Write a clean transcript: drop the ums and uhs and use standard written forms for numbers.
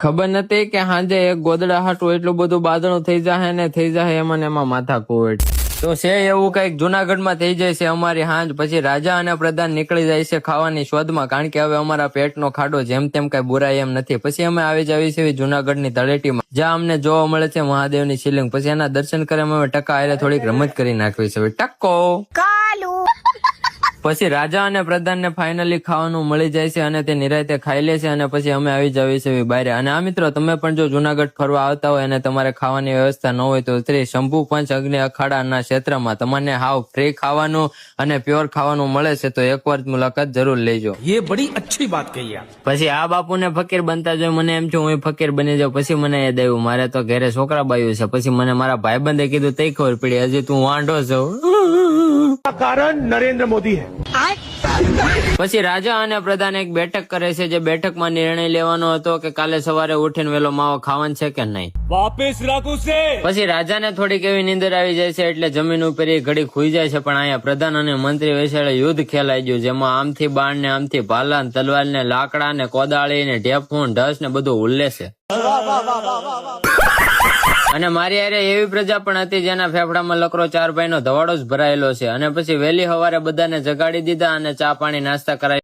ખબર નથી કે હાંજે એક ગોદડા હાટું એટલું બધું બાદણું થઈ જાય ને થઈ જાય એમાં ને એમાં માથા કૂટ. તો છે એવું કઈક જુનાગઢમાં થઈ જાય છે અમારી હાંજ. પછી રાજા અને પ્રધાન નીકળી જાય છે ખાવાની શોધમાં, કારણ કે હવે અમારા પેટનો ખાડો જેમ તેમ કઈ બુરાય એમ નથી. પછી અમે આવી જઈએ છીએ જુનાગઢની તળેટીમાં, જ્યાં અમને જોવા મળે છે મહાદેવની શિવલિંગ. પછી એના દર્શન કરી અમે ટકા આરે થોડીક રમત કરી નાખવી છે. ટક્કો પછી રાજા અને પ્રધાનને ફાઇનલી ખાવાનું મળી જાય છે અને તે નિરાતે ખાઈ લે છે. અને પછી અમે આવી જઈએ છીએ બહાર. અને આ મિત્રો, તમે પણ જો જુનાગઢ ફરવા આવતા હોય અને તમારે ખાવાની વ્યવસ્થા ન હોય તો શ્રી શંભુ પંચ અગ્નિ અખાડાના ક્ષેત્રમાં તમને હાવ ફ્રી ખાવાનું અને પ્યોર ખાવાનું મળે છે. તો એકવાર મુલાકાત જરૂર લેજો. ये बड़ी अच्छी बात कही आप. પછી આ બાપુને ફકીર બનતા જોઈ મને એમ છું હું ફકીર બની જાઉં. પછી મને યાદ આવ્યું મારે તો ઘરે છોકરા બાયું છે. પછી મને મારા ભાઈબંધે કીધું તઈ ખબર પડી હજી તું વાંઢો છો. कारण नरेंद्र मोदी है. પછી રાજા અને પ્રધાન એક બેઠક કરે છે, જે બેઠકમાં નિર્ણય લેવાનો હતો કે કાલે સવારે ઉઠીને વેલો માવો ખાવાનો છે કે નહીં. वापिस रखो से. પછી રાજાને થોડીક એવી નીંદર આવી જાય છે એટલે જમીન ઉપર એ ઘડી ખુઈ જાય છે. પણ અહીંયા પ્રધાન અને મંત્રી વચ્ચે યુદ્ધ ખેલાઈ ગયું, જેમાં આમથી બાણ ને આમથી ભાલા ને તલવાર ને લાકડા ને કોદાળી ને ઢેફૂન ઢસ ને બધું ઉલ્લે છે. અને મારી હારે એવી પ્રજા પણ હતી જેના ફેફડામાં લકરો 4 ભાઈનો ધવાડો જ ભરાયેલો છે. અને પછી વહેલી સવારે બધાને જગાડી દીધા અને ચા પાણી નાસ્તા કરાવી.